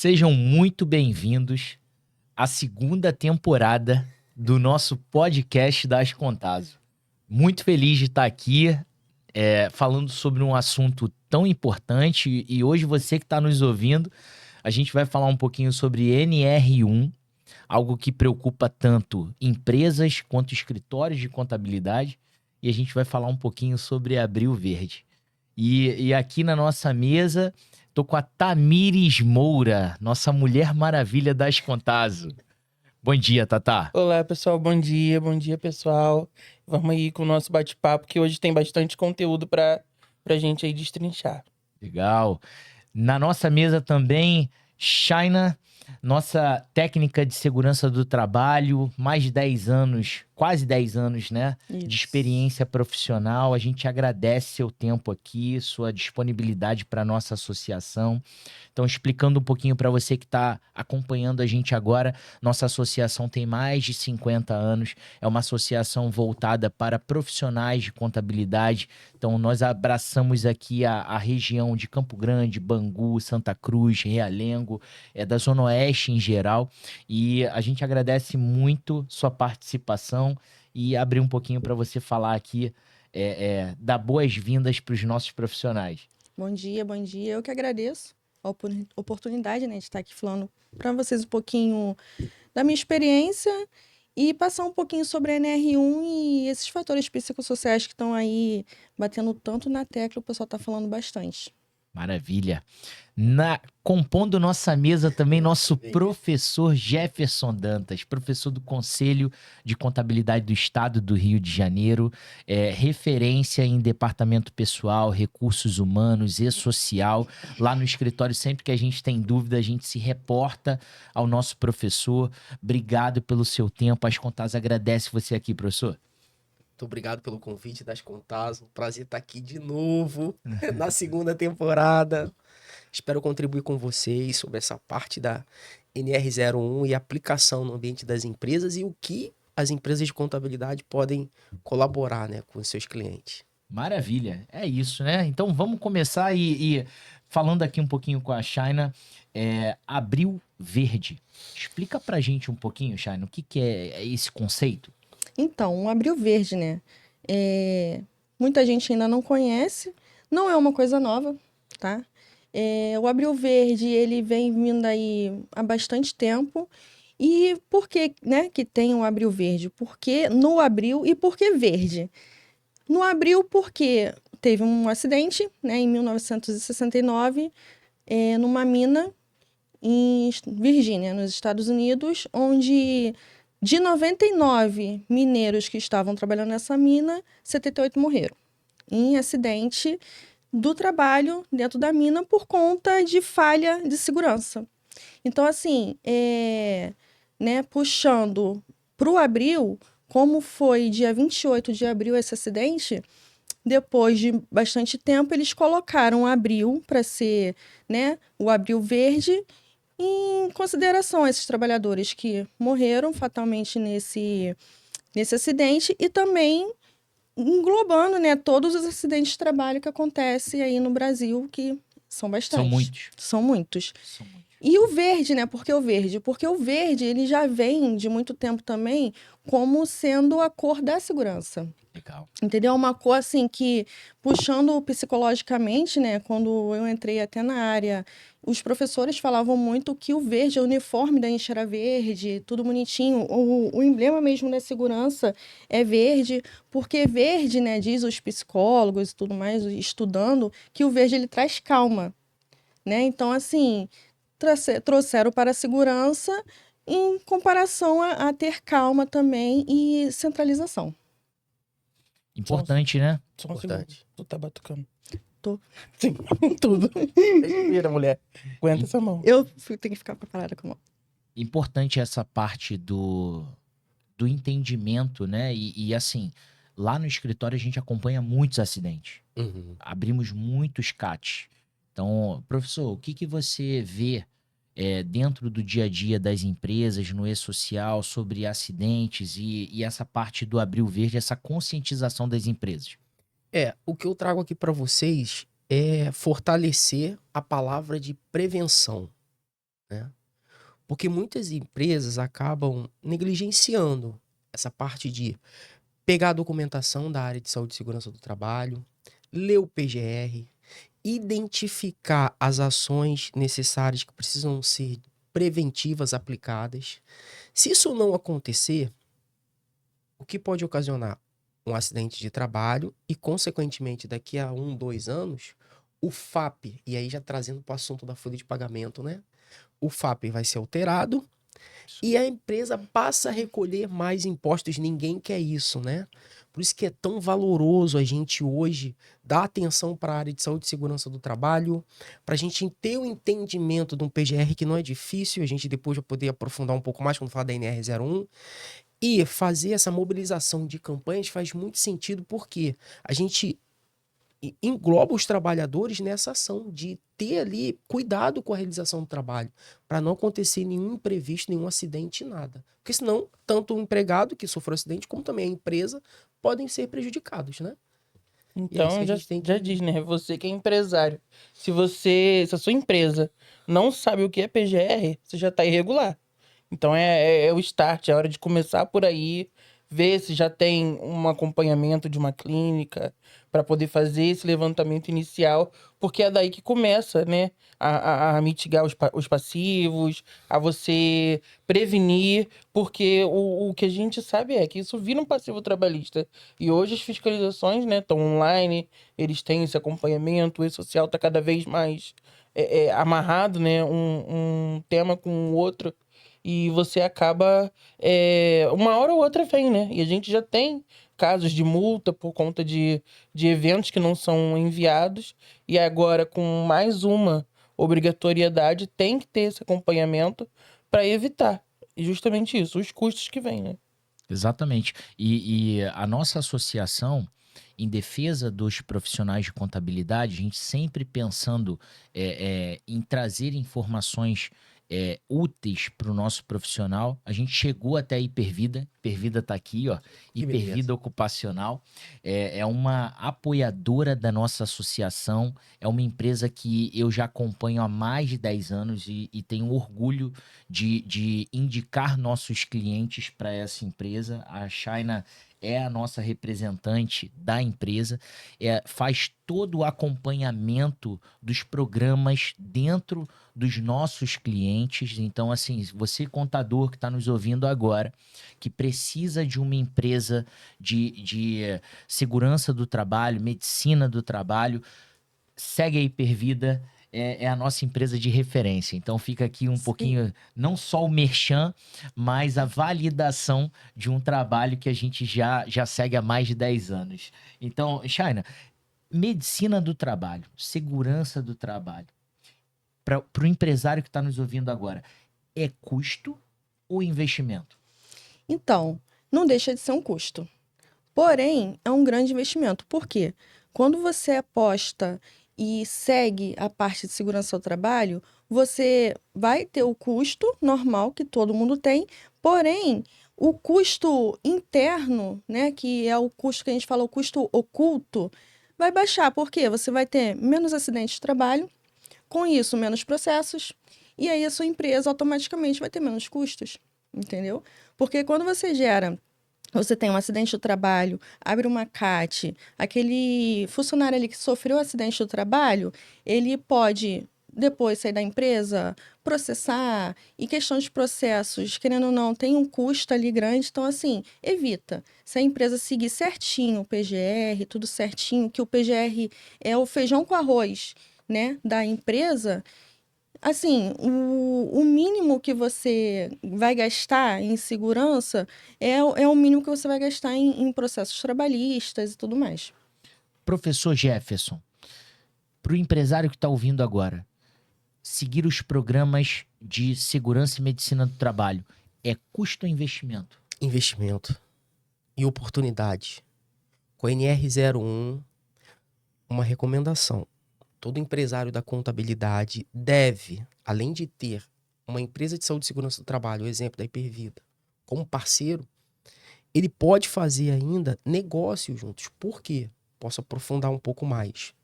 Sejam muito bem-vindos à segunda temporada do nosso podcast das Contaso. Muito feliz de estar aqui falando sobre um assunto tão importante e hoje você que está nos ouvindo, a gente vai falar um pouquinho sobre NR1, algo que preocupa tanto empresas quanto escritórios de contabilidade, e a gente vai falar um pouquinho sobre Abril Verde. E aqui na nossa mesa, tô com a Tamires Moura, nossa Mulher Maravilha das Contaso. Bom dia, Tatá. Olá, pessoal. Bom dia, pessoal. Vamos aí com o nosso bate-papo, que hoje tem bastante conteúdo pra gente aí destrinchar. Legal. Na nossa mesa também, Shaina, nossa técnica de segurança do trabalho, mais de 10 anos, quase 10 anos, né? De Isso. experiência profissional. A gente agradece seu tempo aqui, sua disponibilidade para nossa associação. Então, explicando um pouquinho para você que está acompanhando a gente agora, nossa associação tem mais de 50 anos, é uma associação voltada para profissionais de contabilidade. Então, nós abraçamos aqui a região de Campo Grande, Bangu, Santa Cruz, Realengo, da Zona Oeste em geral. E a gente agradece muito sua participação e abrir um pouquinho para você falar aqui, dar boas-vindas para os nossos profissionais. Bom dia, bom dia. Eu que agradeço a oportunidade, né, de estar aqui falando para vocês um pouquinho da minha experiência e passar um pouquinho sobre a NR1 e esses fatores psicossociais que estão aí batendo tanto na tecla, o pessoal está falando bastante. Maravilha. Compondo nossa mesa também nosso professor Jefferson Dantas, professor do Conselho de Contabilidade do Estado do Rio de Janeiro, referência em departamento pessoal, recursos humanos e social. Lá no escritório, sempre que a gente tem dúvida, a gente se reporta ao nosso professor. Obrigado pelo seu tempo. As Contas agradece você aqui, professor. Muito obrigado pelo convite das Contaso. Prazer estar aqui de novo na segunda temporada. Espero contribuir com vocês sobre essa parte da NR01 e aplicação no ambiente das empresas e o que as empresas de contabilidade podem colaborar, né, com os seus clientes. Maravilha, é isso, né? Então vamos começar e falando aqui um pouquinho com a Shaina, Abril Verde. Explica pra gente um pouquinho, Shaina, o que é esse conceito? Então, um Abril Verde, né? Muita gente ainda não conhece, não é uma coisa nova, tá? O Abril Verde, ele vem vindo aí há bastante tempo. E por que, né, que tem o Abril Verde? Porque no Abril e por que verde? No Abril, porque teve um acidente, né, em 1969, numa mina em Virgínia, nos Estados Unidos, onde de 99 mineiros que estavam trabalhando nessa mina, 78 morreram em acidente do trabalho dentro da mina por conta de falha de segurança. Então, assim, né, puxando para o abril, como foi dia 28 de abril esse acidente, depois de bastante tempo, eles colocaram o abril para ser, né, o Abril Verde, em consideração a esses trabalhadores que morreram fatalmente nesse acidente e também englobando, né, todos os acidentes de trabalho que acontecem aí no Brasil, que são bastantes. São muitos. São muitos. E o verde, né? Por que o verde? Porque o verde, ele já vem de muito tempo também como sendo a cor da segurança. Legal. Entendeu? Uma cor assim que, puxando psicologicamente, né? Quando eu entrei até na área, os professores falavam muito que o verde, o uniforme da gente era verde, tudo bonitinho. O emblema mesmo da segurança é verde, porque verde, né? Diz os psicólogos e tudo mais, estudando, que o verde ele traz calma, né? Então, assim, trouxeram para a segurança em comparação a ter calma também e centralização. Importante, né? Só um Importante. segundo. Tu tá batucando? Tô. Sim, tudo. Respira, mulher. Aguenta essa mão. Eu tenho que ficar preparada com a mão. Importante essa parte do entendimento, né? E assim, lá no escritório a gente acompanha muitos acidentes. Uhum. Abrimos muitos CATs. Então, professor, o que você vê dentro do dia a dia das empresas, no e-social, sobre acidentes e essa parte do Abril Verde, essa conscientização das empresas? O que eu trago aqui para vocês é fortalecer a palavra de prevenção. né? Porque muitas empresas acabam negligenciando essa parte de pegar a documentação da área de saúde e segurança do trabalho, ler o PGR, identificar as ações necessárias que precisam ser preventivas aplicadas. Se isso não acontecer, o que pode ocasionar? Um acidente de trabalho e, consequentemente, daqui a 1, 2 anos, o FAP, e aí já trazendo para o assunto da folha de pagamento, né? O FAP vai ser alterado e a empresa passa a recolher mais impostos. Ninguém quer isso, né? Por isso que é tão valoroso a gente hoje dar atenção para a área de saúde e segurança do trabalho, para a gente ter o entendimento de um PGR que não é difícil, a gente depois vai poder aprofundar um pouco mais quando falar da NR01, e fazer essa mobilização de campanhas faz muito sentido porque a gente engloba os trabalhadores nessa ação de ter ali cuidado com a realização do trabalho, para não acontecer nenhum imprevisto, nenhum acidente, nada. Porque senão, tanto o empregado que sofreu acidente, como também a empresa, podem ser prejudicados, né? Então, já diz, né? Você que é empresário. Se a sua empresa não sabe o que é PGR, você já está irregular. Então, é o start, é a hora de começar por aí, ver se já tem um acompanhamento de uma clínica para poder fazer esse levantamento inicial, porque é daí que começa, né? A mitigar os passivos, a você prevenir, porque o que a gente sabe é que isso vira um passivo trabalhista. E hoje as fiscalizações, né, estão online, eles têm esse acompanhamento, o e-social está cada vez mais amarrado, né, um tema com o outro, e você acaba, uma hora ou outra vem, né? E a gente já tem casos de multa por conta de eventos que não são enviados, e agora com mais uma obrigatoriedade tem que ter esse acompanhamento para evitar justamente isso, os custos que vêm, né? Exatamente. E a nossa associação, em defesa dos profissionais de contabilidade, a gente sempre pensando em trazer informações úteis para o nosso profissional. A gente chegou até a Hipervida. Hipervida está aqui, ó. Hipervida Ocupacional. É uma apoiadora da nossa associação. É uma empresa que eu já acompanho há mais de 10 anos e tenho orgulho de indicar nossos clientes para essa empresa. A China é a nossa representante da empresa, faz todo o acompanhamento dos programas dentro dos nossos clientes. Então, assim, você contador que está nos ouvindo agora, que precisa de uma empresa de segurança do trabalho, medicina do trabalho, segue a Hipervida. É a nossa empresa de referência. Então fica aqui um pouquinho, não só o merchan, mas a validação de um trabalho que a gente já segue há mais de 10 anos. Então, China, medicina do trabalho, segurança do trabalho, para o empresário que está nos ouvindo agora, é custo ou investimento? Então, não deixa de ser um custo. Porém, é um grande investimento. Por quê? Quando você aposta e segue a parte de segurança do trabalho, você vai ter o custo normal que todo mundo tem, porém, o custo interno, né, que é o custo que a gente fala, o custo oculto, vai baixar. Por quê? Você vai ter menos acidentes de trabalho, com isso, menos processos, e aí a sua empresa automaticamente vai ter menos custos, entendeu? Porque quando você tem um acidente do trabalho, abre uma CAT, aquele funcionário ali que sofreu um acidente do trabalho, ele pode depois sair da empresa, processar, e questão de processos, querendo ou não, tem um custo ali grande, então assim, evita. Se a empresa seguir certinho o PGR, tudo certinho, que o PGR é o feijão com arroz, né, da empresa, assim, o mínimo que você vai gastar em segurança é o mínimo que você vai gastar em processos trabalhistas e tudo mais. Professor Jefferson, para o empresário que está ouvindo agora, seguir os programas de segurança e medicina do trabalho é custo ou investimento? Investimento e oportunidade. Com a NR01, uma recomendação. Todo empresário da contabilidade deve, além de ter uma empresa de saúde e segurança do trabalho, o exemplo da Hipervida, como parceiro, ele pode fazer ainda negócios juntos. Por quê? Posso aprofundar um pouco mais.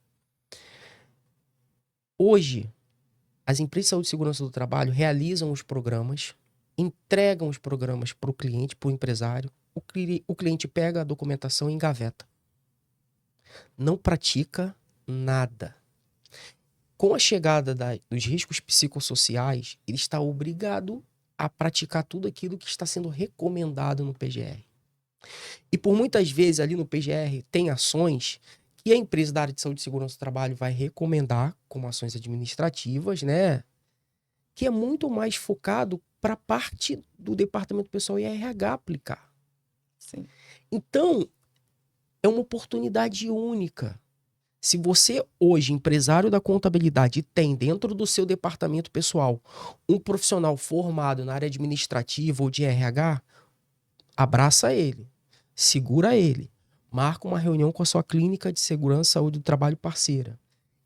Hoje, as empresas de saúde e segurança do trabalho realizam os programas, entregam os programas para o cliente, para o empresário. O cliente pega a documentação e engaveta. Não pratica nada. Com a chegada dos riscos psicossociais, ele está obrigado a praticar tudo aquilo que está sendo recomendado no PGR. E por muitas vezes ali no PGR tem ações que a empresa da área de saúde e segurança do trabalho vai recomendar como ações administrativas, né? Que é muito mais focado para a parte do departamento pessoal e RH aplicar. Sim. Então, é uma oportunidade única. Se você hoje, empresário da contabilidade, tem dentro do seu departamento pessoal um profissional formado na área administrativa ou de RH, abraça ele, segura ele, marca uma reunião com a sua clínica de segurança e saúde do trabalho parceira.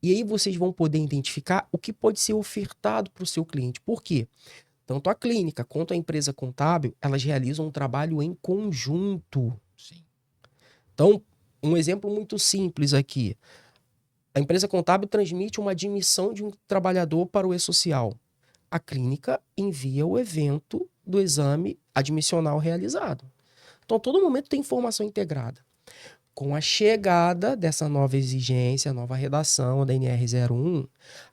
E aí vocês vão poder identificar o que pode ser ofertado para o seu cliente. Por quê? Tanto a clínica quanto a empresa contábil, elas realizam um trabalho em conjunto. Sim. Então, um exemplo muito simples aqui. A empresa contábil transmite uma admissão de um trabalhador para o e-social. A clínica envia o evento do exame admissional realizado. Então, a todo momento tem informação integrada. Com a chegada dessa nova exigência, nova redação da NR01,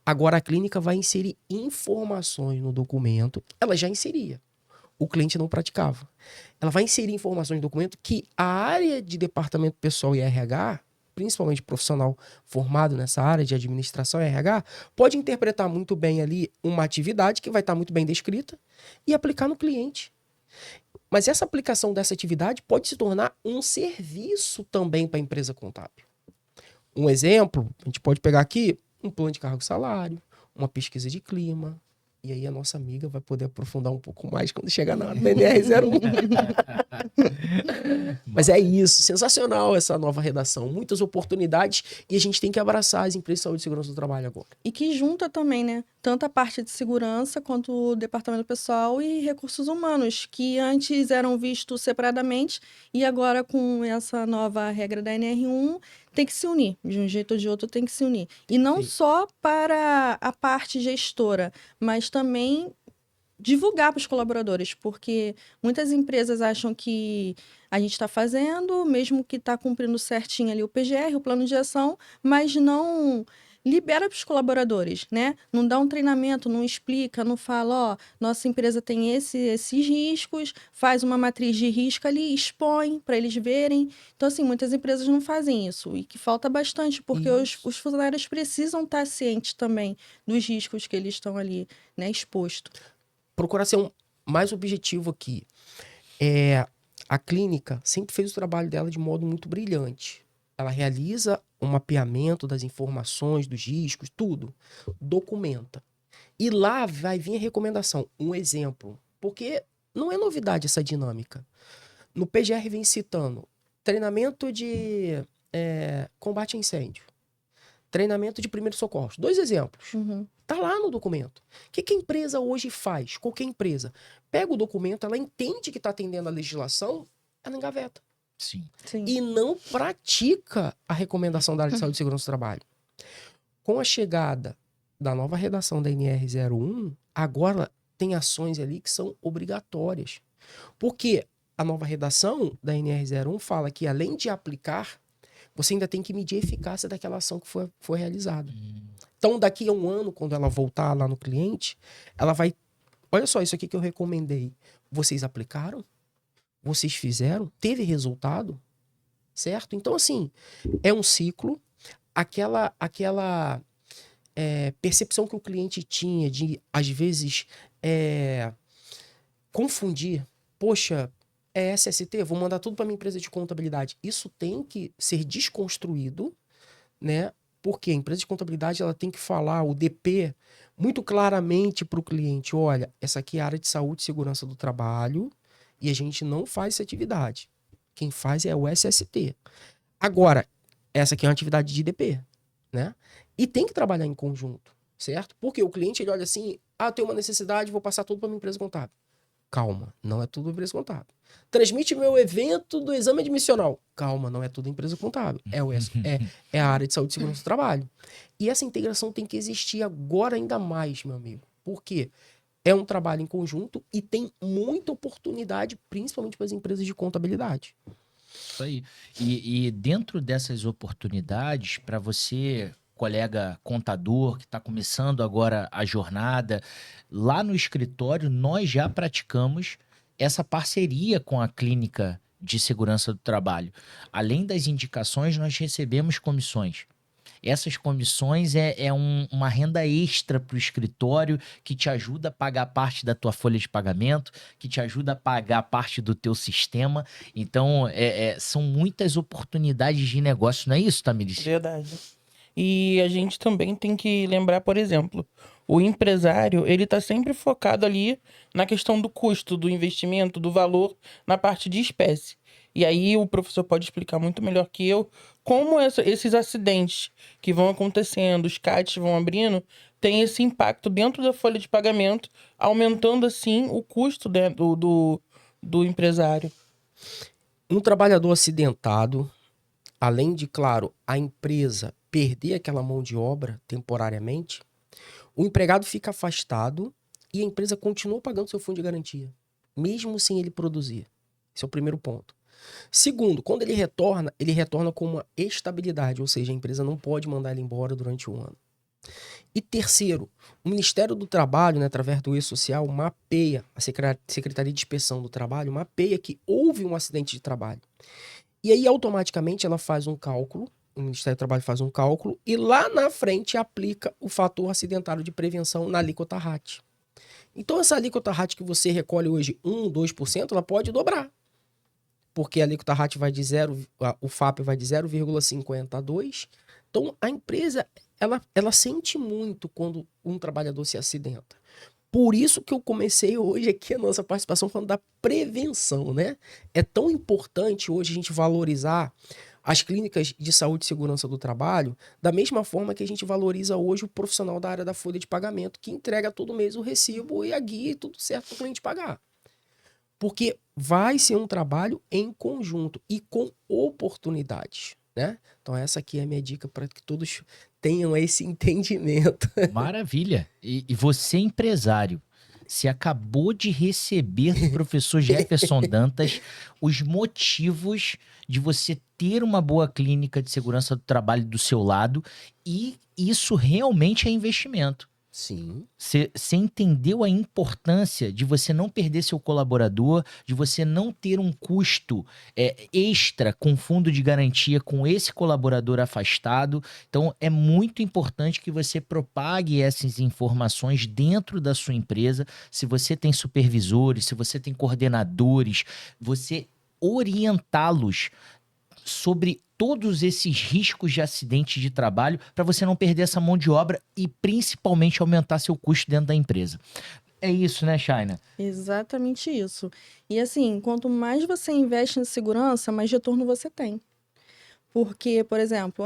agora a clínica vai inserir informações no documento. Ela já inseria. O cliente não praticava. Ela vai inserir informações no documento que a área de departamento pessoal e RH, principalmente profissional formado nessa área de administração e RH, pode interpretar muito bem ali uma atividade que vai estar muito bem descrita e aplicar no cliente. Mas essa aplicação dessa atividade pode se tornar um serviço também para a empresa contábil. Um exemplo, a gente pode pegar aqui um plano de cargo e salário, uma pesquisa de clima, e aí a nossa amiga vai poder aprofundar um pouco mais quando chegar na NR01. Mas é isso, sensacional essa nova redação, muitas oportunidades e a gente tem que abraçar as empresas de saúde e segurança do trabalho agora. E que junta também, né? Tanto a parte de segurança quanto o departamento pessoal e recursos humanos, que antes eram vistos separadamente e agora com essa nova regra da NR1 tem que se unir, de um jeito ou de outro tem que se unir. E não Sim. só para a parte gestora, mas também divulgar para os colaboradores, porque muitas empresas acham que a gente está fazendo, mesmo que está cumprindo certinho ali o PGR, o plano de ação, mas não libera para os colaboradores, né? Não dá um treinamento, não explica, não fala, ó, nossa empresa tem esses riscos, faz uma matriz de risco ali, expõe para eles verem. Então, assim, muitas empresas não fazem isso e que falta bastante, porque os funcionários precisam estar cientes também dos riscos que eles estão ali, né, expostos. Procurar ser mais objetivo aqui. A clínica sempre fez o trabalho dela de modo muito brilhante. Ela realiza um mapeamento das informações, dos riscos, tudo. Documenta. E lá vai vir a recomendação. Um exemplo. Porque não é novidade essa dinâmica. No PGR vem citando treinamento de combate a incêndio. Treinamento de primeiros socorros. 2 exemplos. Tá lá no documento. O que a empresa hoje faz? Qualquer empresa. Pega o documento, ela entende que está atendendo a legislação, ela engaveta. Sim. Sim. E não pratica a recomendação da área de saúde e segurança do trabalho. Com a chegada da nova redação da NR01, agora tem ações ali que são obrigatórias. Porque a nova redação da NR01 fala que, além de aplicar, você ainda tem que medir a eficácia daquela ação que foi realizada. Então, daqui a um ano, quando ela voltar lá no cliente, ela vai... Olha só, isso aqui que eu recomendei. Vocês aplicaram? Vocês fizeram? Teve resultado? Certo? Então, assim, é um ciclo. Aquela percepção que o cliente tinha de, às vezes, confundir. Poxa, é SST? Vou mandar tudo para minha empresa de contabilidade. Isso tem que ser desconstruído, né? Porque a empresa de contabilidade ela tem que falar o DP muito claramente para o cliente. Olha, essa aqui é a área de saúde e segurança do trabalho e a gente não faz essa atividade. Quem faz é o SST. Agora, essa aqui é uma atividade de IDP, né? E tem que trabalhar em conjunto, certo? Porque o cliente ele olha assim, eu tenho uma necessidade, vou passar tudo para minha empresa contábil. Calma, não é tudo empresa contábil. Transmite meu evento do exame admissional. Calma, não é tudo empresa contábil. É a área de saúde e segurança do trabalho. E essa integração tem que existir agora ainda mais, meu amigo. Por quê? É um trabalho em conjunto e tem muita oportunidade, principalmente para as empresas de contabilidade. Isso aí. E dentro dessas oportunidades, para você, colega contador, que está começando agora a jornada, lá no escritório nós já praticamos essa parceria com a clínica de segurança do trabalho. Além das indicações, nós recebemos comissões. Essas comissões uma renda extra para o escritório que te ajuda a pagar parte da tua folha de pagamento, que te ajuda a pagar parte do teu sistema. Então, são muitas oportunidades de negócio, não é isso, Tamiris? Verdade. E a gente também tem que lembrar, por exemplo, o empresário, ele está sempre focado ali na questão do custo, do investimento, do valor, na parte de espécie. E aí o professor pode explicar muito melhor que eu como esses acidentes que vão acontecendo, os CATs vão abrindo, tem esse impacto dentro da folha de pagamento, aumentando assim o custo do empresário. Um trabalhador acidentado, além de, claro, a empresa perder aquela mão de obra temporariamente, o empregado fica afastado e a empresa continua pagando seu fundo de garantia, mesmo sem ele produzir. Esse é o primeiro ponto. Segundo, quando ele retorna com uma estabilidade, ou seja, a empresa não pode mandar ele embora durante um ano. E terceiro, o Ministério do Trabalho, né, através do E-Social, mapeia, a Secretaria de Inspeção do Trabalho, mapeia que houve um acidente de trabalho. E aí, automaticamente, ela faz um cálculo, o Ministério do Trabalho faz um cálculo, e lá na frente aplica o fator acidentário de prevenção na alíquota RAT. Então, essa alíquota RAT que você recolhe hoje 1%, 2%, ela pode dobrar. Porque a alíquota RAT vai de 0, o FAP vai de 0,50 a 2. Então, a empresa, ela sente muito quando um trabalhador se acidenta. Por isso que eu comecei hoje aqui a nossa participação falando da prevenção, né? É tão importante hoje a gente valorizar as clínicas de saúde e segurança do trabalho da mesma forma que a gente valoriza hoje o profissional da área da folha de pagamento, que entrega todo mês o recibo e a guia e tudo certo para o cliente pagar. Porque vai ser um trabalho em conjunto e com oportunidades, né? Então essa aqui é a minha dica para que todos tenham esse entendimento. Maravilha. E você, empresário, você acabou de receber do professor Jefferson Dantas os motivos de você ter uma boa clínica de segurança do trabalho do seu lado, e isso realmente é investimento. Sim. Você entendeu a importância de você não perder seu colaborador, de você não ter um custo extra com fundo de garantia com esse colaborador afastado. Então, é muito importante que você propague essas informações dentro da sua empresa. Se você tem supervisores, se você tem coordenadores, você orientá-los sobre todos esses riscos de acidente de trabalho para você não perder essa mão de obra e principalmente aumentar seu custo dentro da empresa. É isso, né, Shaina? Exatamente isso. E assim, quanto mais você investe em segurança, mais retorno você tem. Porque, por exemplo,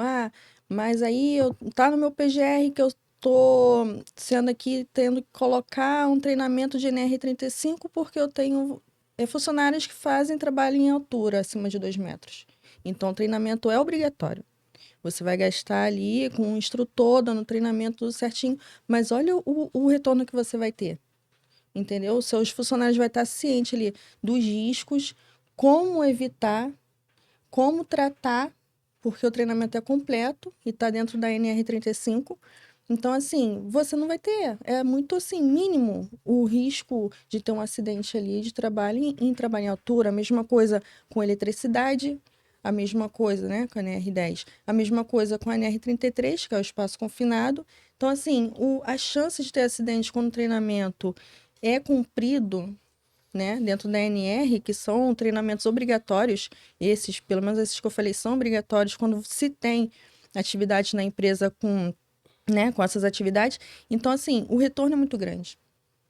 mas aí tá no meu PGR que eu tô sendo aqui, tendo que colocar um treinamento de NR35 porque eu tenho funcionários que fazem trabalho em altura, acima de 2 metros. Então, o treinamento é obrigatório. Você vai gastar ali com um instrutor, dando treinamento tudo certinho, mas olha o retorno que você vai ter. Entendeu? Os seus funcionários vão estar cientes ali dos riscos, como evitar, como tratar, porque o treinamento é completo e está dentro da NR35. Então, assim, você não vai ter. É muito, assim, mínimo o risco de ter um acidente ali de trabalho em trabalho em altura. A mesma coisa com eletricidade, a mesma coisa, né, com a NR10. A mesma coisa com a NR33, que é o espaço confinado. Então, assim, a chance de ter acidente quando o treinamento é cumprido, né, dentro da NR, que são treinamentos obrigatórios, esses, pelo menos esses que eu falei, são obrigatórios quando se tem atividade na empresa com essas atividades. Então, assim, o retorno é muito grande,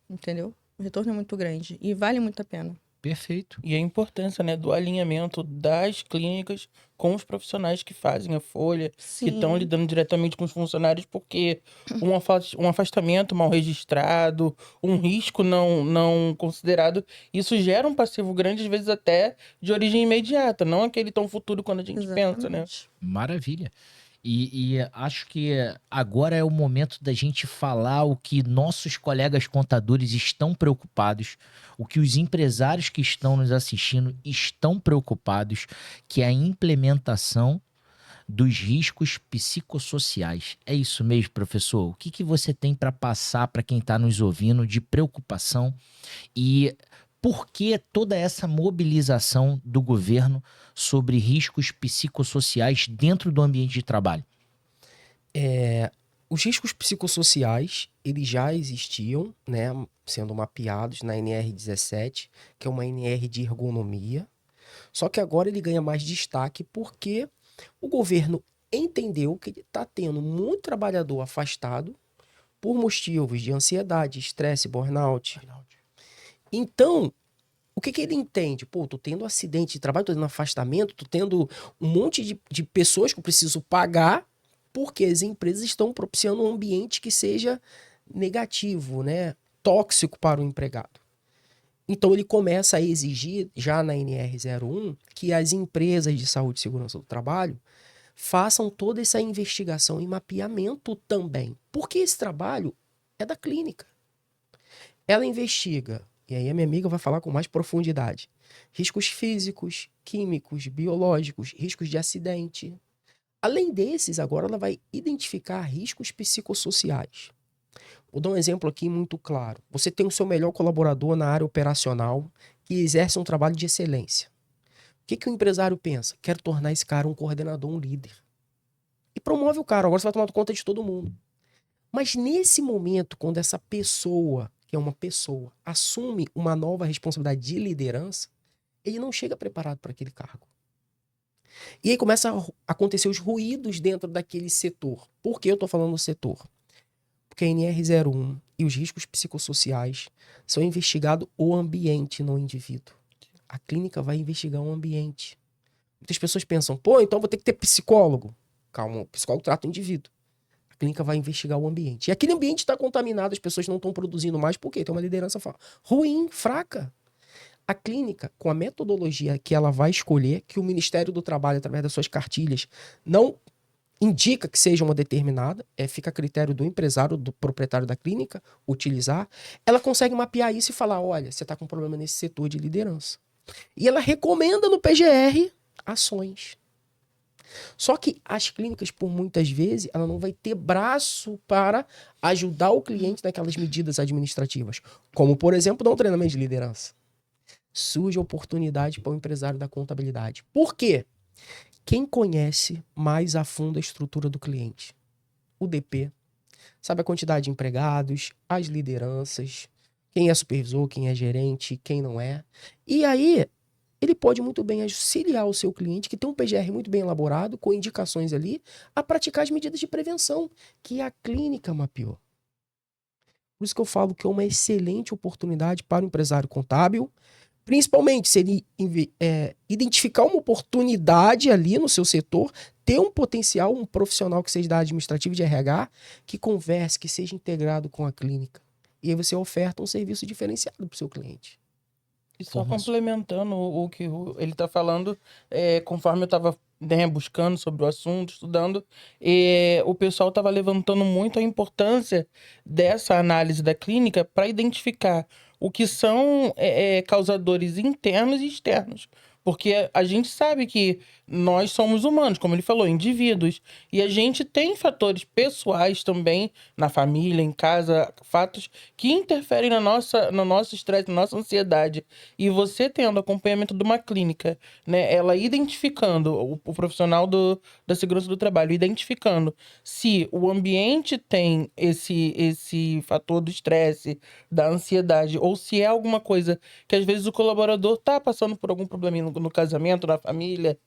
entendeu? O retorno é muito grande e vale muito a pena. Perfeito. E a importância, né, do alinhamento das clínicas com os profissionais que fazem a folha, que estão lidando diretamente com os funcionários, porque um afastamento mal registrado, um risco não considerado, isso gera um passivo grande, às vezes até de origem imediata, não aquele tão futuro quando a gente pensa, né? Maravilha. E acho que agora é o momento da gente falar o que nossos colegas contadores estão preocupados, o que os empresários que estão nos assistindo estão preocupados, que é a implementação dos riscos psicossociais. É isso mesmo, professor? O que você tem para passar para quem está nos ouvindo de preocupação e por que toda essa mobilização do governo sobre riscos psicossociais dentro do ambiente de trabalho? Os riscos psicossociais, eles já existiam, né, sendo mapeados na NR17, que é uma NR de ergonomia. Só que agora ele ganha mais destaque porque o governo entendeu que está tendo muito trabalhador afastado por motivos de ansiedade, estresse, burnout. Então, o que ele entende? Pô, tô tendo acidente de trabalho, tô tendo afastamento, tô tendo um monte de pessoas que eu preciso pagar porque as empresas estão propiciando um ambiente que seja negativo, né? Tóxico para o empregado. Então ele começa a exigir, já na NR01, que as empresas de saúde e segurança do trabalho façam toda essa investigação e mapeamento também. Porque esse trabalho é da clínica. Ela investiga, e aí a minha amiga vai falar com mais profundidade, riscos físicos, químicos, biológicos, riscos de acidente. Além desses, agora ela vai identificar riscos psicossociais. Vou dar um exemplo aqui muito claro. Você tem o seu melhor colaborador na área operacional que exerce um trabalho de excelência. O que o empresário pensa? Quero tornar esse cara um coordenador, um líder. E promove o cara, agora você vai tomar conta de todo mundo. Mas nesse momento, quando essa pessoa, que é uma pessoa, assume uma nova responsabilidade de liderança, ele não chega preparado para aquele cargo. E aí começa a acontecer os ruídos dentro daquele setor. Por que eu estou falando do setor? Porque a NR01 e os riscos psicossociais são investigados o ambiente no indivíduo. A clínica vai investigar o ambiente. Muitas pessoas pensam, pô, então vou ter que ter psicólogo. Calma, o psicólogo trata o indivíduo. A clínica vai investigar o ambiente. E aquele ambiente está contaminado, as pessoas não estão produzindo mais, por quê? Tem uma liderança ruim, fraca. A clínica, com a metodologia que ela vai escolher, que o Ministério do Trabalho, através das suas cartilhas, não indica que seja uma determinada, fica a critério do empresário, do proprietário da clínica, utilizar, ela consegue mapear isso e falar, olha, você está com um problema nesse setor de liderança. E ela recomenda no PGR ações. Só que as clínicas, por muitas vezes, ela não vai ter braço para ajudar o cliente naquelas medidas administrativas. Como, por exemplo, dar um treinamento de liderança. Surge a oportunidade para o empresário da contabilidade. Por quê? Quem conhece mais a fundo a estrutura do cliente? O DP. Sabe a quantidade de empregados, as lideranças, quem é supervisor, quem é gerente, quem não é. E aí, ele pode muito bem auxiliar o seu cliente, que tem um PGR muito bem elaborado, com indicações ali, a praticar as medidas de prevenção que a clínica mapeou. Por isso que eu falo que é uma excelente oportunidade para o empresário contábil, principalmente se ele identificar uma oportunidade ali no seu setor, ter um potencial, um profissional que seja da administrativa de RH, que converse, que seja integrado com a clínica. E aí você oferta um serviço diferenciado para o seu cliente. E só complementando o que ele está falando, conforme eu estava buscando sobre o assunto, estudando, o pessoal estava levantando muito a importância dessa análise da clínica para identificar o que são causadores internos e externos. Porque a gente sabe que nós somos humanos, como ele falou, indivíduos. E a gente tem fatores pessoais também, na família, em casa, fatos que interferem no nosso estresse, na nossa ansiedade. E você tendo acompanhamento de uma clínica, né, ela identificando, o profissional da segurança do trabalho, identificando se o ambiente tem esse fator do estresse, da ansiedade, ou se é alguma coisa que às vezes o colaborador está passando por algum probleminha no casamento, na família,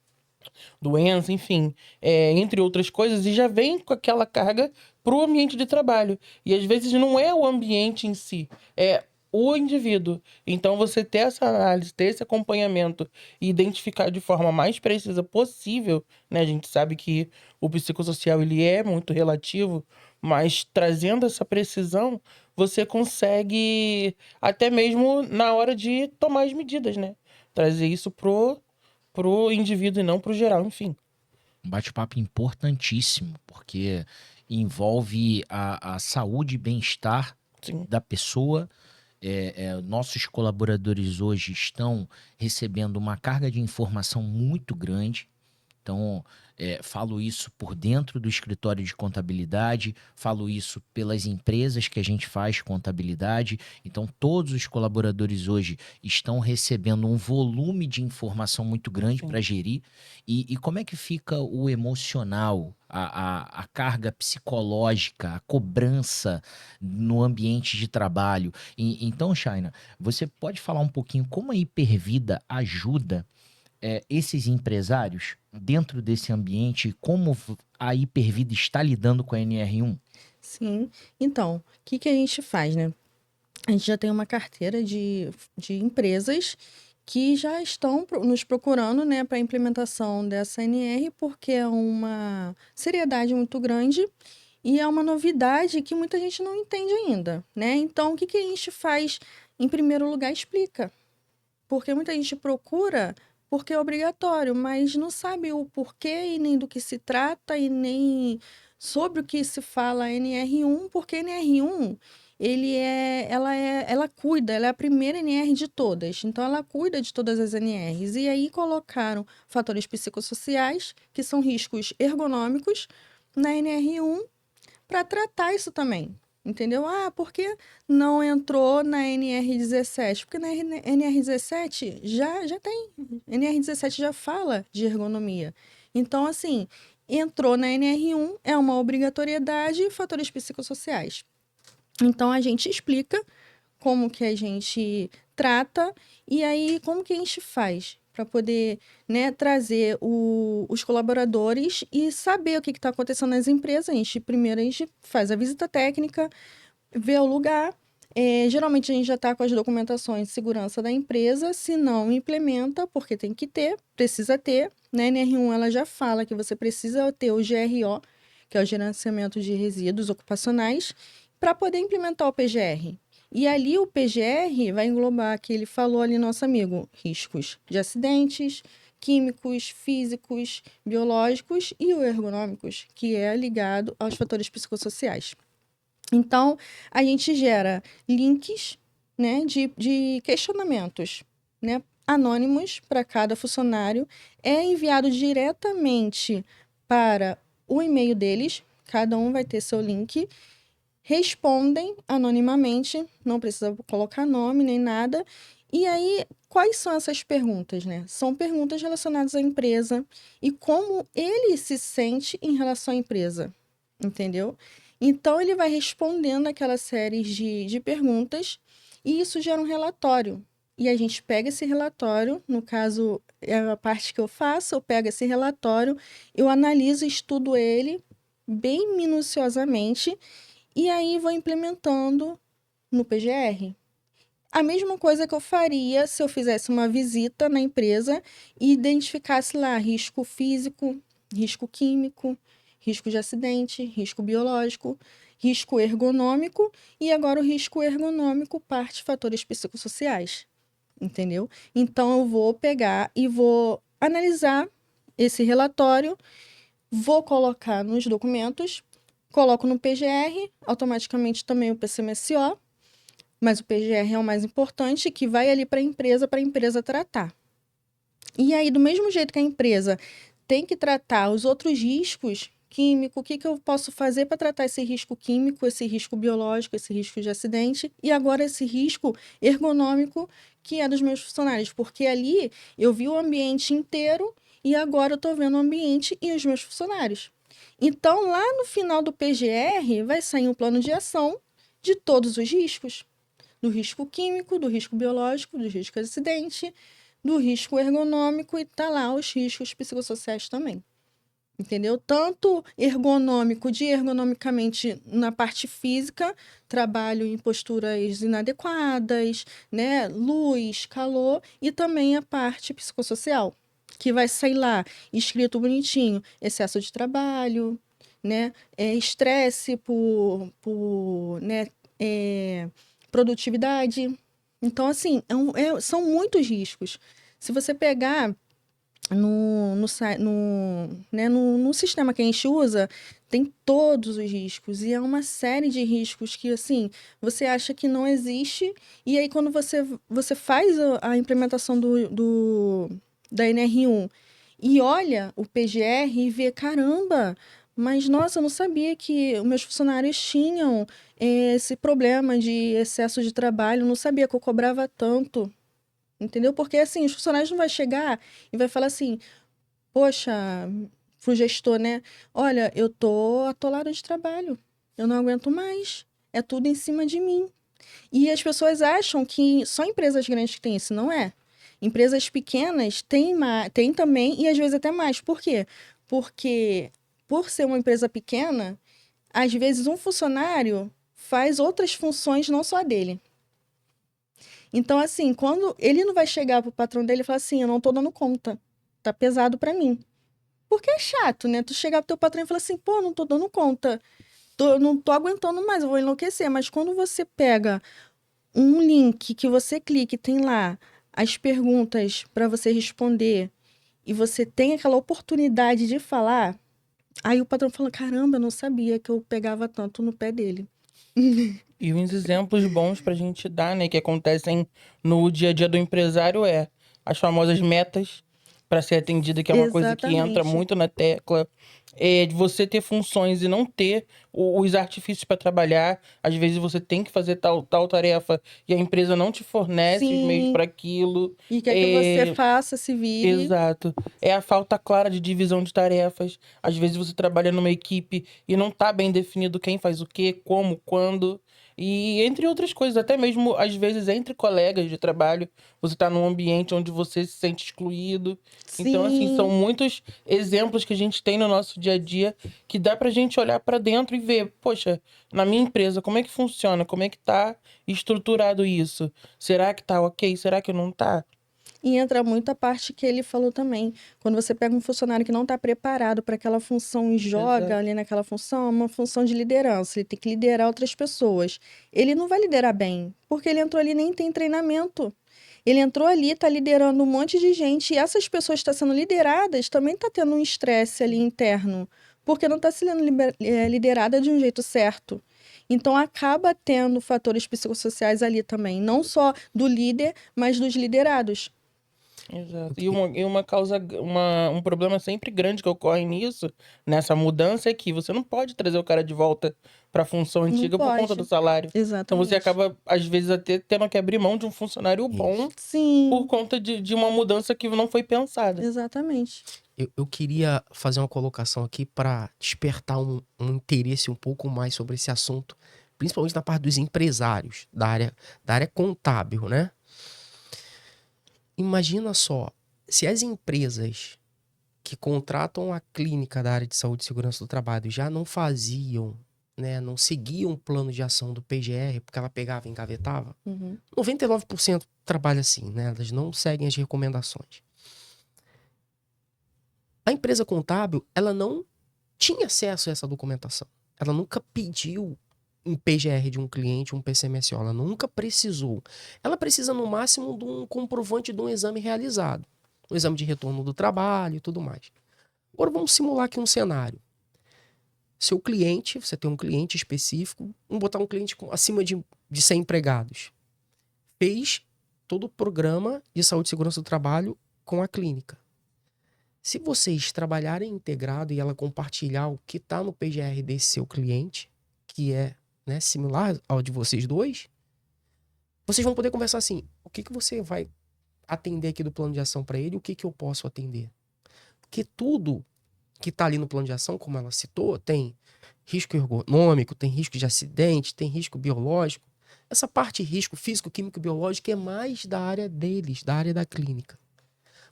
doença, enfim, entre outras coisas, e já vem com aquela carga para o ambiente de trabalho. E às vezes não é o ambiente em si, é o indivíduo. Então, você ter essa análise, ter esse acompanhamento e identificar de forma mais precisa possível, né? A gente sabe que o psicossocial, ele é muito relativo, mas trazendo essa precisão, você consegue, até mesmo na hora de tomar as medidas, né? Trazer isso pro indivíduo e não pro geral, enfim. Um bate-papo importantíssimo, porque envolve a saúde e bem-estar Sim. da pessoa. Nossos colaboradores hoje estão recebendo uma carga de informação muito grande. Então, falo isso por dentro do escritório de contabilidade, falo isso pelas empresas que a gente faz contabilidade. Então, todos os colaboradores hoje estão recebendo um volume de informação muito grande Sim. para gerir. E como é que fica o emocional, a carga psicológica, a cobrança no ambiente de trabalho? Então, Shaina, você pode falar um pouquinho como a Hipervida ajuda esses empresários dentro desse ambiente, como a Hipervida está lidando com a NR1? Sim. Então, o que a gente faz, né? A gente já tem uma carteira de empresas que já estão nos procurando, né, para a implementação dessa NR, porque é uma seriedade muito grande e é uma novidade que muita gente não entende ainda, né? Então, o que a gente faz? Em primeiro lugar, explica. Porque muita gente procura porque é obrigatório, mas não sabe o porquê e nem do que se trata e nem sobre o que se fala NR1, porque NR1 ela cuida, ela é a primeira NR de todas, então ela cuida de todas as NRs. E aí colocaram fatores psicossociais, que são riscos ergonômicos, na NR1 para tratar isso também. Entendeu? Ah, por que não entrou na NR17? Porque na NR17 já tem. NR17 já fala de ergonomia. Então, assim, entrou na NR1, é uma obrigatoriedade e fatores psicossociais. Então, a gente explica como que a gente trata e aí como que a gente faz para poder, né, trazer os colaboradores e saber o que está acontecendo nas empresas. Primeiro a gente faz a visita técnica, vê o lugar. Geralmente a gente já está com as documentações de segurança da empresa, se não implementa, porque tem que ter, precisa ter. Na NR1 ela já fala que você precisa ter o GRO, que é o gerenciamento de resíduos ocupacionais, para poder implementar o PGR. E ali o PGR vai englobar, que ele falou ali, nosso amigo, riscos de acidentes, químicos, físicos, biológicos e o ergonômicos, que é ligado aos fatores psicossociais. Então, a gente gera links, né, de questionamentos, né, anônimos para cada funcionário, é enviado diretamente para o e-mail deles, cada um vai ter seu link, respondem anonimamente, não precisa colocar nome nem nada. E aí, quais são essas perguntas, né? São perguntas relacionadas à empresa e como ele se sente em relação à empresa, entendeu? Então, ele vai respondendo aquela série de perguntas e isso gera um relatório. E a gente pega esse relatório, no caso, é a parte que eu faço, eu pego esse relatório, eu analiso e estudo ele bem minuciosamente e aí vou implementando no PGR. A mesma coisa que eu faria se eu fizesse uma visita na empresa e identificasse lá risco físico, risco químico, risco de acidente, risco biológico, risco ergonômico e agora o risco ergonômico parte fatores psicossociais, entendeu? Então eu vou pegar e vou analisar esse relatório, vou colocar nos documentos, coloco no PGR, automaticamente também o PCMSO, mas o PGR é o mais importante, que vai ali para a empresa tratar. E aí, do mesmo jeito que a empresa tem que tratar os outros riscos químicos, o que eu posso fazer para tratar esse risco químico, esse risco biológico, esse risco de acidente, e agora esse risco ergonômico, que é dos meus funcionários, porque ali eu vi o ambiente inteiro e agora eu estou vendo o ambiente e os meus funcionários. Então, lá no final do PGR, vai sair um plano de ação de todos os riscos. Do risco químico, do risco biológico, do risco de acidente, do risco ergonômico e tá lá os riscos psicossociais também. Entendeu? Tanto ergonomicamente na parte física, trabalho em posturas inadequadas, né? Luz, calor, e também a parte psicossocial, que vai sair lá, escrito bonitinho, excesso de trabalho, né? Estresse né? Produtividade. Então, assim, são muitos riscos. Se você pegar no sistema que a gente usa, tem todos os riscos. E é uma série de riscos que, assim, você acha que não existe. E aí, quando você faz a implementação da NR1 e olha o PGR e vê, caramba, mas, nossa, eu não sabia que os meus funcionários tinham esse problema de excesso de trabalho. Eu não sabia que eu cobrava tanto. Entendeu? Porque, assim, os funcionários não vão chegar e vai falar assim, poxa, pro gestor, né? Olha, eu tô atolado de trabalho. Eu não aguento mais. É tudo em cima de mim. E as pessoas acham que só empresas grandes que têm isso. Não é. Empresas pequenas têm também e às vezes até mais. Por quê? Porque, por ser uma empresa pequena, às vezes um funcionário faz outras funções, não só a dele. Então, assim, quando ele não vai chegar pro patrão dele e falar assim, eu não tô dando conta, tá pesado pra mim. Porque é chato, né? Tu chegar pro teu patrão e falar assim, pô, não tô dando conta, não tô aguentando mais, eu vou enlouquecer. Mas quando você pega um link que você clica e tem lá as perguntas pra você responder e você tem aquela oportunidade de falar, aí o patrão fala, caramba, eu não sabia que eu pegava tanto no pé dele. E uns exemplos bons pra gente dar, né, que acontecem no dia a dia do empresário as famosas metas para ser atendida, que é uma coisa que entra Exatamente. muito na tecla. De você ter funções e não ter os artifícios para trabalhar. Às vezes você tem que fazer tal tarefa e a empresa não te fornece os meios Sim. para aquilo. E quer que você faça, se vire. Exato. É a falta clara de divisão de tarefas. Às vezes você trabalha numa equipe e não tá bem definido quem faz o quê, como, quando. E entre outras coisas, até mesmo às vezes entre colegas de trabalho, você tá num ambiente onde você se sente excluído. Então, assim, Sim. são muitos exemplos que a gente tem no nosso dia a dia que dá pra gente olhar pra dentro e ver, poxa, na minha empresa, como é que funciona? Como é que tá estruturado isso? Será que tá ok? Será que não tá? E entra muito a parte que ele falou também. Quando você pega um funcionário que não está preparado para aquela função e joga Exato. ali naquela função, é uma função de liderança. Ele tem que liderar outras pessoas. Ele não vai liderar bem, porque ele entrou ali e nem tem treinamento. Ele entrou ali, está liderando um monte de gente, e essas pessoas que estão sendo lideradas também estão tendo um estresse ali interno, porque não está sendo liderada de um jeito certo. Então, acaba tendo fatores psicossociais ali também, não só do líder, mas dos liderados. Exato. E um problema sempre grande que ocorre nisso, nessa mudança, é que você não pode trazer o cara de volta para a função antiga por conta do salário. Exatamente. Então você acaba, às vezes, até tendo que abrir mão de um funcionário bom Sim. por conta de uma mudança que não foi pensada. Exatamente. Eu queria fazer uma colocação aqui para despertar um interesse um pouco mais sobre esse assunto, principalmente na parte dos empresários, da área contábil, né? Imagina só, se as empresas que contratam a clínica da área de saúde e segurança do trabalho já não faziam, né, não seguiam o plano de ação do PGR, porque ela pegava e engavetava, 99% trabalha assim, né? Elas não seguem as recomendações. A empresa contábil, ela não tinha acesso a essa documentação. Ela nunca pediu um PGR de um cliente, um PCMSO. Ela nunca precisou. Ela precisa, no máximo, de um comprovante de um exame realizado. Um exame de retorno do trabalho e tudo mais. Agora, vamos simular aqui um cenário. Seu cliente, você tem um cliente específico, vamos botar um cliente acima de 100 empregados. Fez todo o programa de saúde e segurança do trabalho com a clínica. Se vocês trabalharem integrado e ela compartilhar o que está no PGR desse seu cliente, que é, né, similar ao de vocês dois, vocês vão poder conversar assim, o que você vai atender aqui do plano de ação para ele, o que eu posso atender. Porque tudo que está ali no plano de ação, como ela citou, tem risco ergonômico, tem risco de acidente, tem risco biológico. Essa parte de risco físico, químico e biológico é mais da área deles, da área da clínica.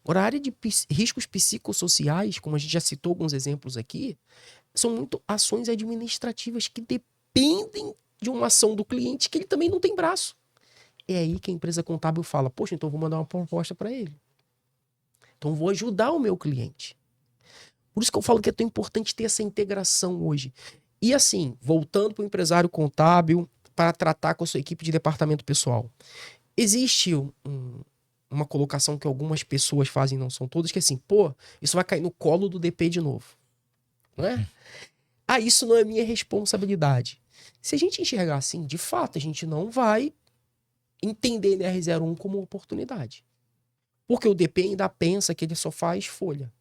Agora, a área de riscos psicossociais, como a gente já citou alguns exemplos aqui, são muito ações administrativas que dependem de uma ação do cliente que ele também não tem braço. É aí que a empresa contábil fala, poxa, então eu vou mandar uma proposta para ele. Então eu vou ajudar o meu cliente. Por isso que eu falo que é tão importante ter essa integração hoje. E assim, voltando para o empresário contábil, para tratar com a sua equipe de departamento pessoal. Existe uma colocação que algumas pessoas fazem, não são todas, que é assim, pô, isso vai cair no colo do DP de novo. Não é? Ah, isso não é minha responsabilidade. Se a gente enxergar assim, de fato, a gente não vai entender NR01 como oportunidade. Porque o DP ainda pensa que ele só faz folha.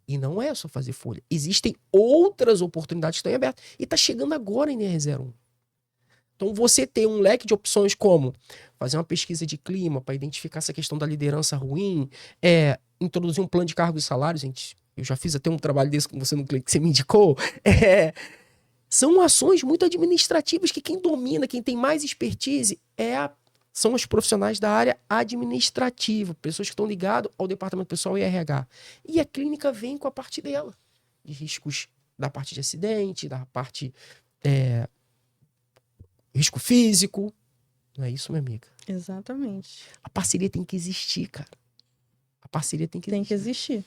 E não é só fazer folha. Existem outras oportunidades que estão em aberto. E está chegando agora em NR01. Então você tem um leque de opções como fazer uma pesquisa de clima para identificar essa questão da liderança ruim, introduzir um plano de cargos e salários, gente. Eu já fiz até um trabalho desse com você no clique que você me indicou. São ações muito administrativas que quem domina, quem tem mais expertise são os profissionais da área administrativa, pessoas que estão ligadas ao departamento pessoal e RH. E a clínica vem com a parte dela, de riscos da parte de acidente, da parte risco físico. Não é isso, minha amiga? Exatamente. A parceria tem que existir, cara. A parceria tem que existir.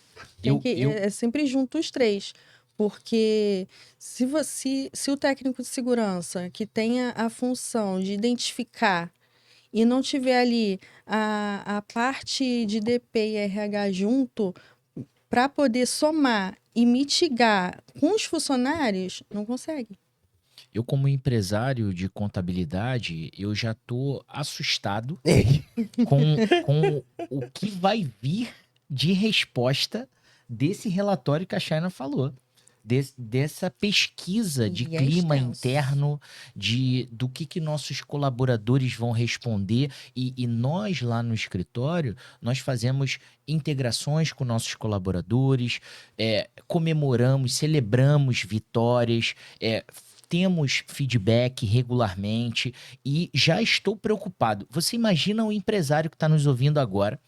É sempre junto os três. Porque se o técnico de segurança que tenha a função de identificar e não tiver ali a parte de DP e RH junto para poder somar e mitigar com os funcionários, não consegue. Eu, como empresário de contabilidade, eu já tô assustado com o que vai vir de resposta desse relatório que a Chayna falou. Dessa pesquisa de clima interno, do que nossos colaboradores vão responder. E nós, lá no escritório, nós fazemos integrações com nossos colaboradores, comemoramos, celebramos vitórias, temos feedback regularmente e já estou preocupado. Você imagina o empresário que está nos ouvindo agora,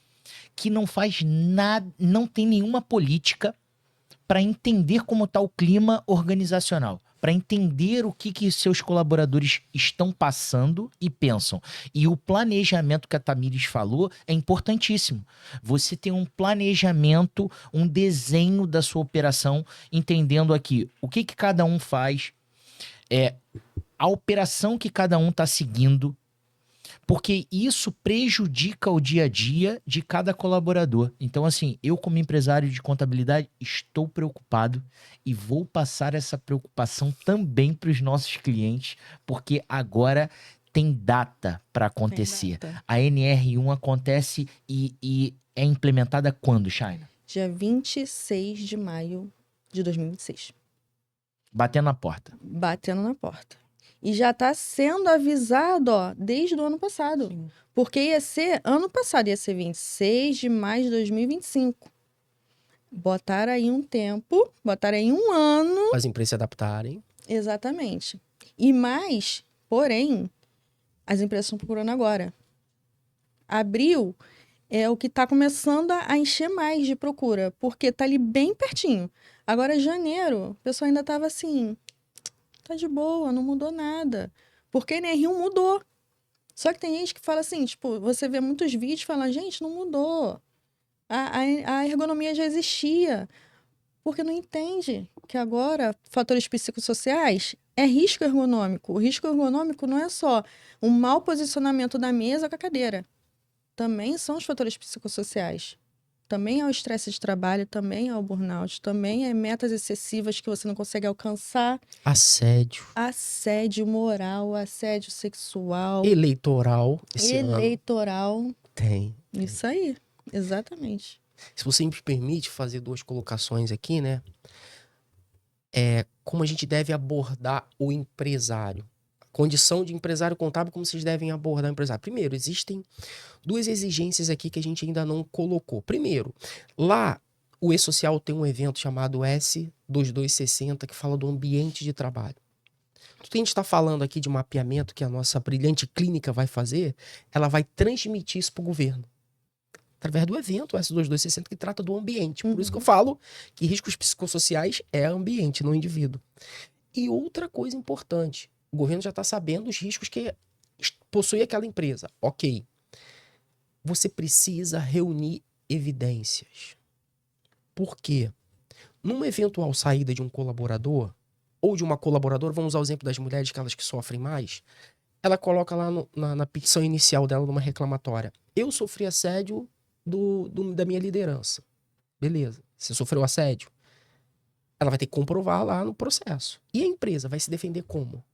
que não faz nada, não tem nenhuma política para entender como está o clima organizacional, para entender o que seus colaboradores estão passando e pensam. E o planejamento que a Tamires falou é importantíssimo. Você tem um planejamento, um desenho da sua operação, entendendo aqui o que cada um faz, a operação que cada um está seguindo, porque isso prejudica o dia a dia de cada colaborador. Então, assim, eu como empresário de contabilidade estou preocupado e vou passar essa preocupação também para os nossos clientes, porque agora tem data para acontecer. A NR1 acontece e é implementada quando, Chayna? Dia 26 de maio de 2026. Batendo na porta. Batendo na porta. E já está sendo avisado, desde o ano passado. Sim. Porque ia ser, ano passado, ia ser 26 de maio de 2025. Botaram aí um tempo, botaram aí um ano. As empresas se adaptarem. Exatamente. E mais, porém, as empresas estão procurando agora. Abril é o que está começando a encher mais de procura, porque está ali bem pertinho. Agora, janeiro, o pessoal ainda estava assim... Tá de boa, não mudou nada. Porque a NR1 mudou. Só que tem gente que fala assim, tipo, você vê muitos vídeos e fala, gente, não mudou. A ergonomia já existia. Porque não entende que agora fatores psicossociais é risco ergonômico. O risco ergonômico não é só um mau posicionamento da mesa com a cadeira. Também são os fatores psicossociais. Também é o estresse de trabalho, também é o burnout, também é metas excessivas que você não consegue alcançar. Assédio. Assédio moral, assédio sexual. Eleitoral. Eleitoral. Tem. Isso aí, exatamente. Se você me permite fazer 2 colocações aqui, né? Como a gente deve abordar o empresário. Condição de empresário contábil, como vocês devem abordar o empresário. Primeiro, existem 2 exigências aqui que a gente ainda não colocou. Primeiro, lá o E-Social tem um evento chamado S2260 que fala do ambiente de trabalho. Tudo que a gente está falando aqui de mapeamento que a nossa brilhante clínica vai fazer, ela vai transmitir isso para o governo. através do evento S2260, que trata do ambiente. Por isso que eu falo que riscos psicossociais é ambiente, não indivíduo. E outra coisa importante, o governo já está sabendo os riscos que possui aquela empresa. Ok. Você precisa reunir evidências. Por quê? Numa eventual saída de um colaborador, ou de uma colaboradora, vamos usar o exemplo das mulheres, aquelas que sofrem mais, ela coloca lá na petição inicial dela, numa reclamatória: eu sofri assédio da minha liderança. Beleza. Você sofreu assédio? Ela vai ter que comprovar lá no processo. E a empresa vai se defender como?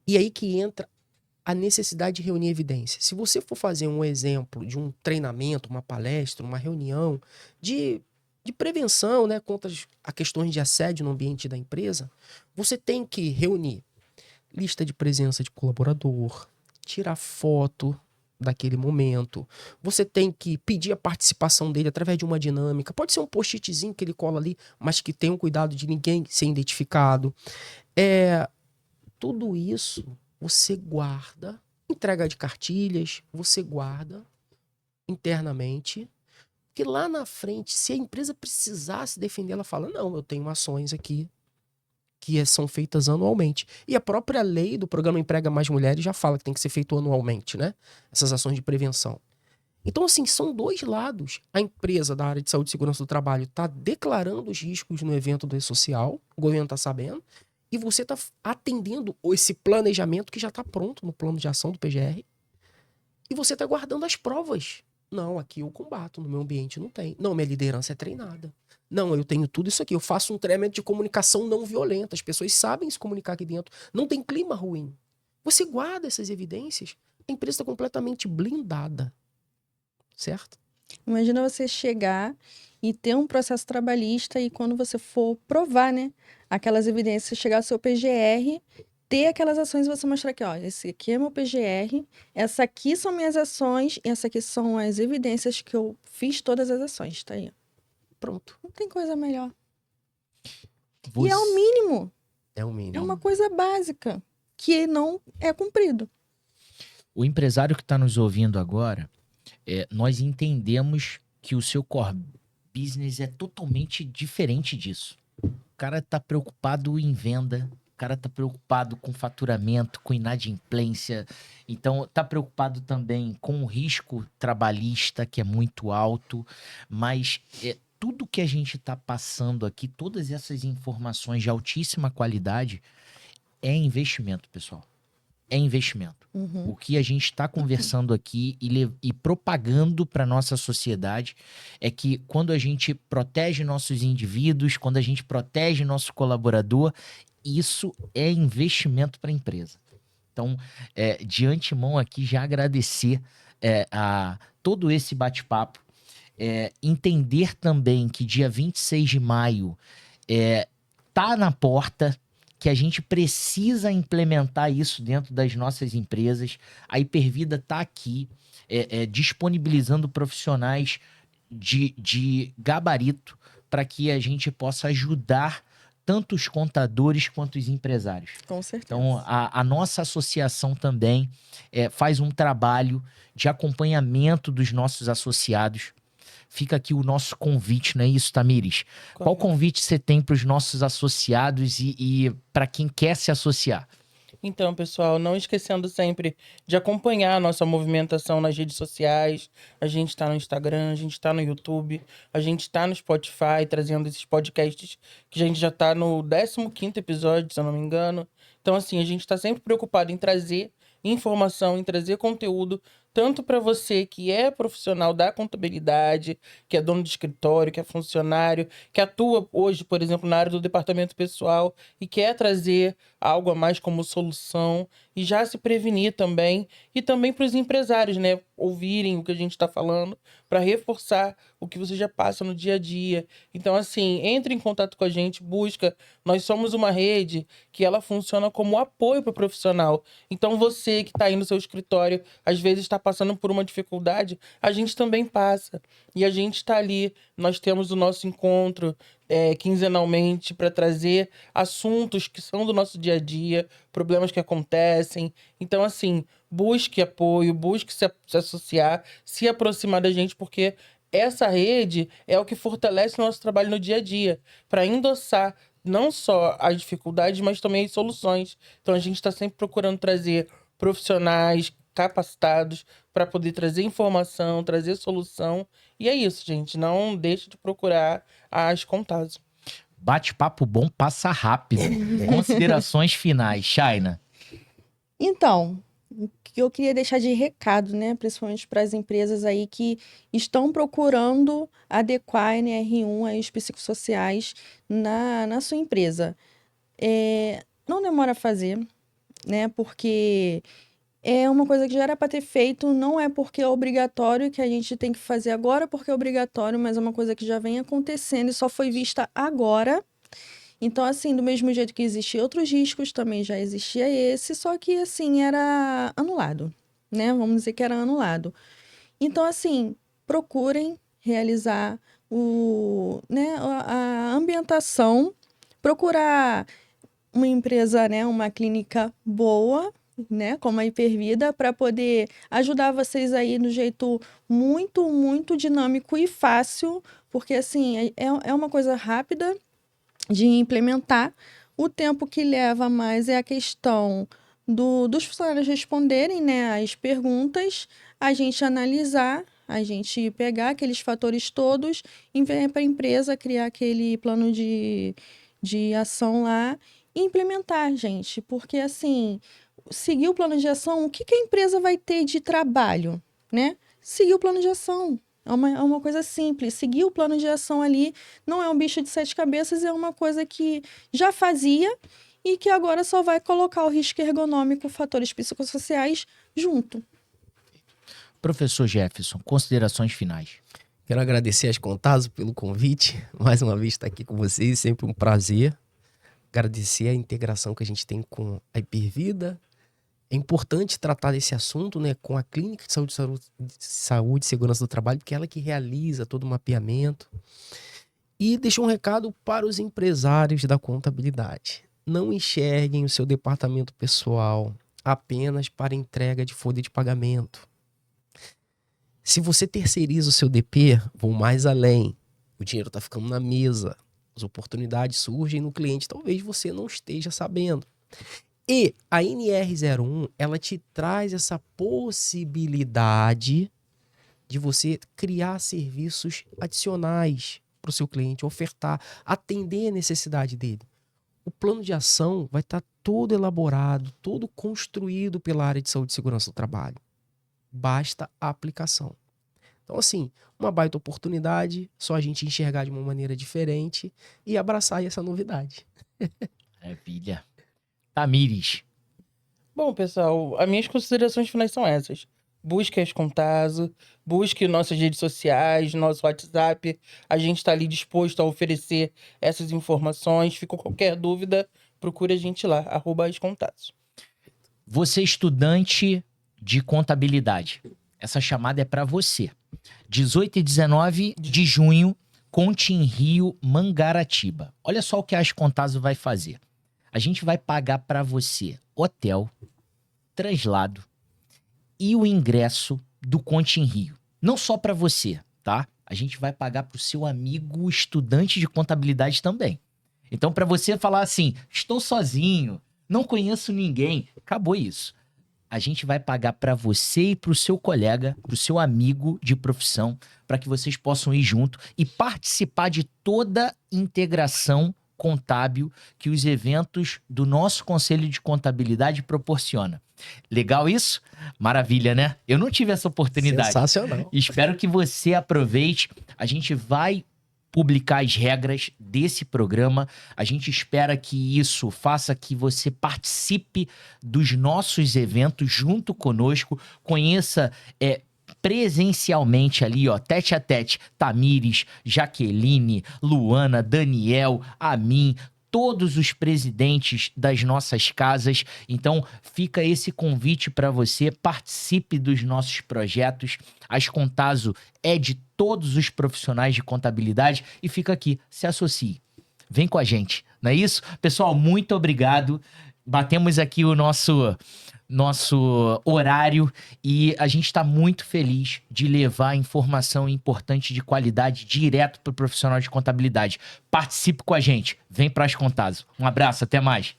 E aí que entra a necessidade de reunir evidência. Se você for fazer um exemplo de um treinamento, uma palestra, uma reunião de prevenção, né, contra a questões de assédio no ambiente da empresa, você tem que reunir lista de presença de colaborador, tirar foto daquele momento, você tem que pedir a participação dele através de uma dinâmica, pode ser um post-itzinho que ele cola ali, mas que tenha o cuidado de ninguém ser identificado. Tudo isso você guarda, entrega de cartilhas, você guarda internamente, que lá na frente, se a empresa precisar se defender, ela fala: não, eu tenho ações aqui que são feitas anualmente. E a própria lei do programa Emprega Mais Mulheres já fala que tem que ser feito anualmente, né? Essas ações de prevenção. Então, assim, são dois lados. A empresa da área de saúde e segurança do trabalho está declarando os riscos no evento do E-Social, o governo está sabendo, e você está atendendo esse planejamento que já está pronto no plano de ação do PGR, e você está guardando as provas. Não, aqui eu combato, no meu ambiente não tem. Não, minha liderança é treinada. Não, eu tenho tudo isso aqui. Eu faço um treinamento de comunicação não violenta. As pessoas sabem se comunicar aqui dentro. Não tem clima ruim. Você guarda essas evidências, a empresa está completamente blindada. Certo? Imagina você chegar e ter um processo trabalhista e quando você for provar, né, aquelas evidências, chegar ao seu PGR, ter aquelas ações e você mostrar aqui, ó, esse aqui é meu PGR, essa aqui são minhas ações e essa aqui são as evidências que eu fiz todas as ações, tá aí. Pronto. Não tem coisa melhor. E é o mínimo. É o mínimo. É uma coisa básica que não é cumprido. O empresário que está nos ouvindo agora, nós entendemos que o seu core business é totalmente diferente disso. O cara tá preocupado em venda, o cara tá preocupado com faturamento, com inadimplência, então tá preocupado também com o risco trabalhista, que é muito alto, mas tudo que a gente tá passando aqui, todas essas informações de altíssima qualidade, é investimento, pessoal. É investimento. O que a gente está conversando aqui e propagando para nossa sociedade é que quando a gente protege nossos indivíduos, quando a gente protege nosso colaborador, isso é investimento para a empresa. Então, de antemão aqui, já agradecer a todo esse bate-papo, entender também que dia 26 de maio tá na porta, que a gente precisa implementar isso dentro das nossas empresas. A Hipervida está aqui disponibilizando profissionais de gabarito para que a gente possa ajudar tanto os contadores quanto os empresários. Com certeza. Então, a nossa associação também faz um trabalho de acompanhamento dos nossos associados. Fica aqui o nosso convite, não é isso, Tamires? Qual convite você tem para os nossos associados e para quem quer se associar? Então, pessoal, não esquecendo sempre de acompanhar a nossa movimentação nas redes sociais. A gente está no Instagram, a gente está no YouTube, a gente está no Spotify, trazendo esses podcasts que a gente já está no 15º episódio, se eu não me engano. Então, assim, a gente está sempre preocupado em trazer informação, em trazer conteúdo, tanto para você que é profissional da contabilidade, que é dono de escritório, que é funcionário, que atua hoje, por exemplo, na área do departamento pessoal e quer trazer algo a mais como solução e já se prevenir também. E também para os empresários, né? Ouvirem o que a gente está falando para reforçar o que você já passa no dia a dia. Então, assim, entre em contato com a gente, busca. Nós somos uma rede que ela funciona como apoio para o profissional. Então, você que está aí no seu escritório, às vezes está tá passando por uma dificuldade, a gente também passa. E a gente tá ali, nós temos o nosso encontro quinzenalmente para trazer assuntos que são do nosso dia a dia, problemas que acontecem. Então, assim, busque apoio, busque se associar, se aproximar da gente, porque essa rede é o que fortalece o nosso trabalho no dia a dia, para endossar não só as dificuldades, mas também as soluções. Então, a gente está sempre procurando trazer profissionais capacitados para poder trazer informação, trazer solução. E é isso, gente. Não deixe de procurar as Contaso. Bate-papo bom, passa rápido. Considerações finais, Shaina. Então, o que eu queria deixar de recado, né, principalmente para as empresas aí que estão procurando adequar a NR1 aí, os psicossociais na sua empresa. Não demora a fazer, né, porque é uma coisa que já era para ter feito, não é porque é obrigatório que a gente tem que fazer agora, porque é obrigatório, mas é uma coisa que já vem acontecendo e só foi vista agora. Então, assim, do mesmo jeito que existiam outros riscos, também já existia esse, só que, assim, era anulado, né? Vamos dizer que era anulado. Então, assim, procurem realizar a ambientação, procurar uma empresa, né, uma clínica boa, né, como a Hipervida, para poder ajudar vocês aí do jeito muito, muito dinâmico e fácil, porque, assim, é uma coisa rápida de implementar. O tempo que leva mais é a questão dos funcionários responderem, né, as perguntas, a gente analisar, a gente pegar aqueles fatores todos, enviar para a empresa, criar aquele plano de ação lá e implementar, gente. Porque, assim, seguir o plano de ação, o que a empresa vai ter de trabalho, né? Seguir o plano de ação. É uma coisa simples. Seguir o plano de ação ali não é um bicho de 7 cabeças, é uma coisa que já fazia e que agora só vai colocar o risco ergonômico, fatores psicossociais junto. Professor Jefferson, considerações finais. Quero agradecer às Contaso pelo convite. Mais uma vez estar aqui com vocês, sempre um prazer. Agradecer a integração que a gente tem com a Hipervida. É importante tratar desse assunto, né, com a Clínica de Saúde e Segurança do Trabalho, porque é ela que realiza todo o mapeamento. E deixa um recado para os empresários da contabilidade. Não enxerguem o seu departamento pessoal apenas para entrega de folha de pagamento. Se você terceiriza o seu DP, vão mais além. O dinheiro está ficando na mesa. As oportunidades surgem no cliente, talvez você não esteja sabendo. E a NR01, ela te traz essa possibilidade de você criar serviços adicionais para o seu cliente, ofertar, atender a necessidade dele. O plano de ação vai estar todo elaborado, todo construído pela área de saúde e segurança do trabalho. Basta a aplicação. Então, assim, uma baita oportunidade, só a gente enxergar de uma maneira diferente e abraçar essa novidade. Maravilha. Tamires. Bom, pessoal, as minhas considerações finais são essas. Busque as Contaso, busque nossas redes sociais, nosso WhatsApp. A gente está ali disposto a oferecer essas informações. Ficou qualquer dúvida, procure a gente lá, @ascontaso. Você, estudante de contabilidade, essa chamada é para você. 18 e 19 de junho, Conte em Rio, Mangaratiba. Olha só o que a Ascontaso vai fazer. A gente vai pagar para você hotel, translado e o ingresso do Conte em Rio. Não só para você, tá? A gente vai pagar para o seu amigo estudante de contabilidade também. Então, para você falar assim, estou sozinho, não conheço ninguém, acabou isso. A gente vai pagar para você e para o seu colega, para o seu amigo de profissão, para que vocês possam ir junto e participar de toda a integração contábil que os eventos do nosso Conselho de Contabilidade proporciona. Legal isso? Maravilha, né? Eu não tive essa oportunidade. Sensacional. Espero que você aproveite. A gente vai publicar as regras desse programa. A gente espera que isso faça que você participe dos nossos eventos junto conosco, conheça presencialmente ali, ó, tete a tete, Tamires, Jaqueline, Luana, Daniel, a mim, todos os presidentes das nossas casas. Então, fica esse convite para você, participe dos nossos projetos. A Ascontazo é de todos os profissionais de contabilidade e fica aqui, se associe. Vem com a gente, não é isso? Pessoal, muito obrigado. Batemos aqui o nosso horário e a gente está muito feliz de levar informação importante de qualidade direto para o profissional de contabilidade. Participe com a gente. Vem para Ascontazo. Um abraço, até mais.